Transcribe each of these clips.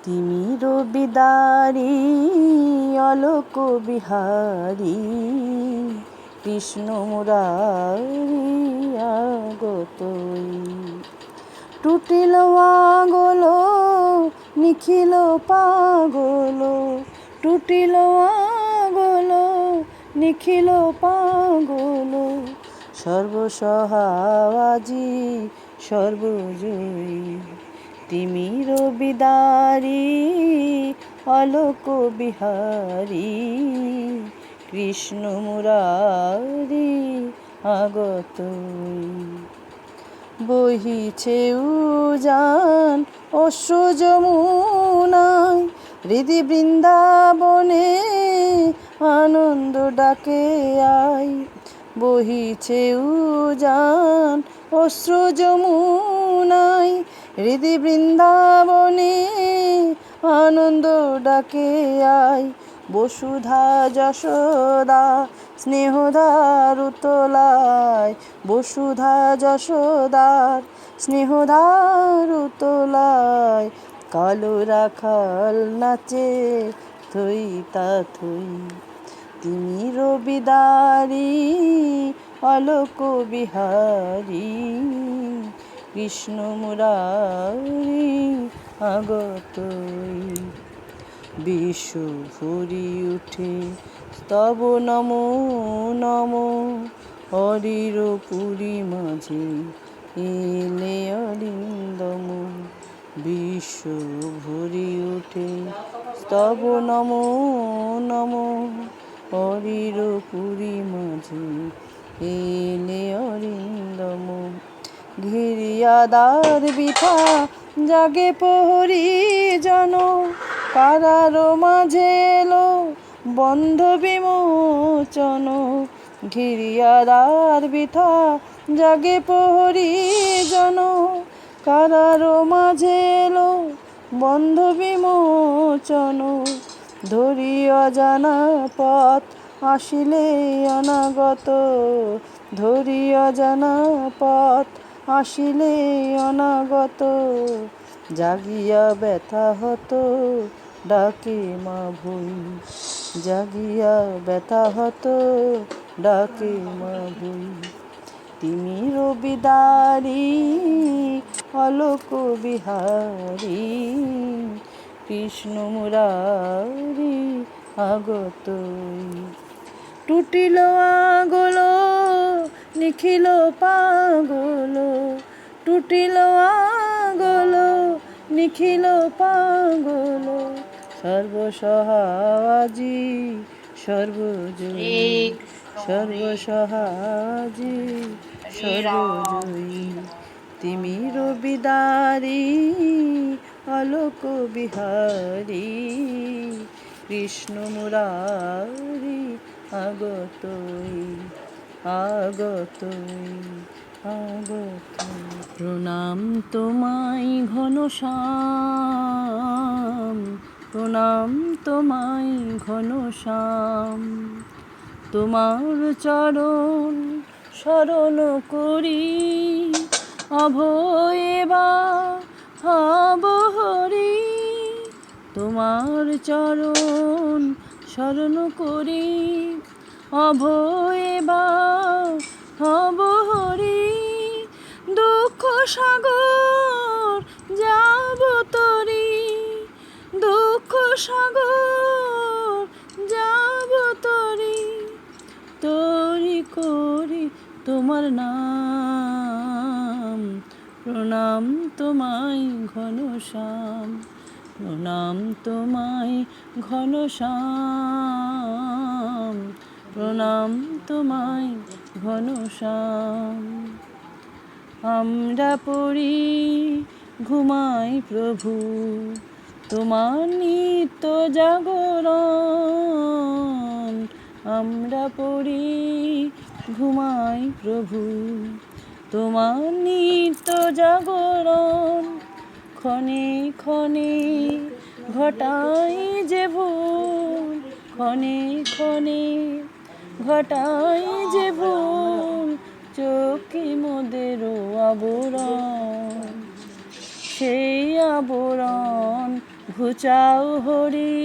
তিমির বিদারি অলোক বিহারী কৃষ্ণ মুরারি আগতই। টুটিল আগল নিখিল পাগল, টুটিল আগল নিখিল পাগল, সর্বসহাজি সর্বজয়ী। তিমির বিদারি অলোক বিহারী কৃষ্ণ মুরারি আগতই। বহিছে উজান অশ্রু যমুনায়, হৃদি বৃন্দাবনে আনন্দ ডাকে আই। বহিছে উজান অশ্রু যমুনায়, হৃদি বৃন্দাবনে আনন্দ ডাকে আই। বসুধা যশোদা স্নেহধার উতলায়, বসুধা যশোদার স্নেহধার উতলায়, কালো রাখাল নাচে থই তা থই। তিমির বিদারি অলোক বিহারী কৃষ্ণ মুরারি আগতই। বিশ্ব ভরি উঠে স্তব নমো নমো, হরির পুরী মাঝে এলে অরিন্দম। বিশ্ব ভরি উঠে স্তব নমো নমো, হরির পুরী মাঝে এলে অরিন্দম। ঘিরিয়া দ্বার বিঠা জাগে প্রহরী জন, কারার মাঝে এলো বন্ধ বিমোচন। ঘিরিয়া দ্বার বিঠা জাগে প্রহরী জন, কারার মাঝে এলো বন্ধ বিমোচন। ধরি অজানা পথ আসিলে অনাগত, ধরি অজানা পথ আসিলে অনাগত। জাগিয়া ব্যথা হত ডাকে মা ভুই, জাগিয়া ব্যথা হত ডাকে মা ভুই। তিমির বিদারি অলোক বিহারী কৃষ্ণ মুরারি আগতই। টুটিল আগল নিখিল পাগল, টুটিল আগল নিখিল পাগল, সর্বসহাজি সর্বজয়ী, সর্বসহাজি সর্বজয়ী। তিমির বিদারি অলোক বিহারী কৃষ্ণ মুরারি আগতই আগতই আগতই। প্রণাম তোমায় ঘনশ্যাম, প্রণাম তোমায় ঘনশ্যাম। তোমার চরণ শরণ করি, অভয়ে ভাব হরি। তোমার চরণ শরণ করি, অভয়ে ভাব হরি। দুঃখ সাগর যাব তরি, দুঃখ সাগর যাব তরি। তরি করি তোমার নাম, প্রণাম তোমায় ঘনশ্যাম, প্রণাম তোমায় ঘনশ্যাম, প্রণাম তোমায় ঘনশ্যাম। আমরা পড়ি ঘুমাই প্রভু তোমার নিত্য জাগরণ। আমরা পড়ি ঘুমাই প্রভু তোমার নিত্য জাগরণ। ক্ষণে ক্ষণে ঘটাই যে ভুল, ক্ষণে ক্ষণে ঘটাই যে ভুল, চোখে মোদের আবরণ। সেই আবরণ ঘুচাও হরি,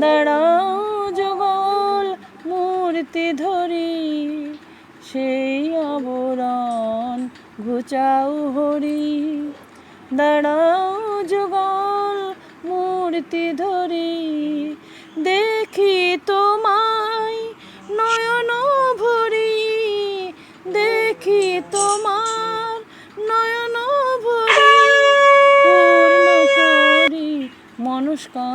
দাঁড়াও যুগল মূর্তি ধরি, সেই আবরণ ঘুচাও হরি, দাঁড়াও যুগল মূর্তি ধরি, দেখি তোমায় নয়ন ভরি, দেখি তোমার নয়ন ভরি, পূর্ণ করি মনস্কাম,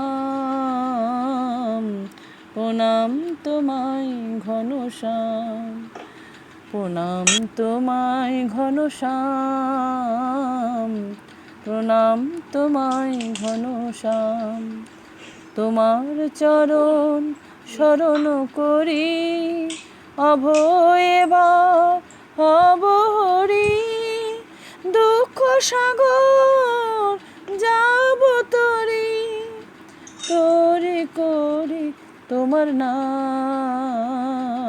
প্রণাম তোমায় ঘনশ্যাম, প্রণাম তোমায় ঘনশ্যাম, প্রণাম তোমায় ঘনশ্যাম। তোমার চরণ শরণ করি, অভয়ে হব হরি, দুঃখ সাগর যাব তরি, তরি করি তোমার নাম।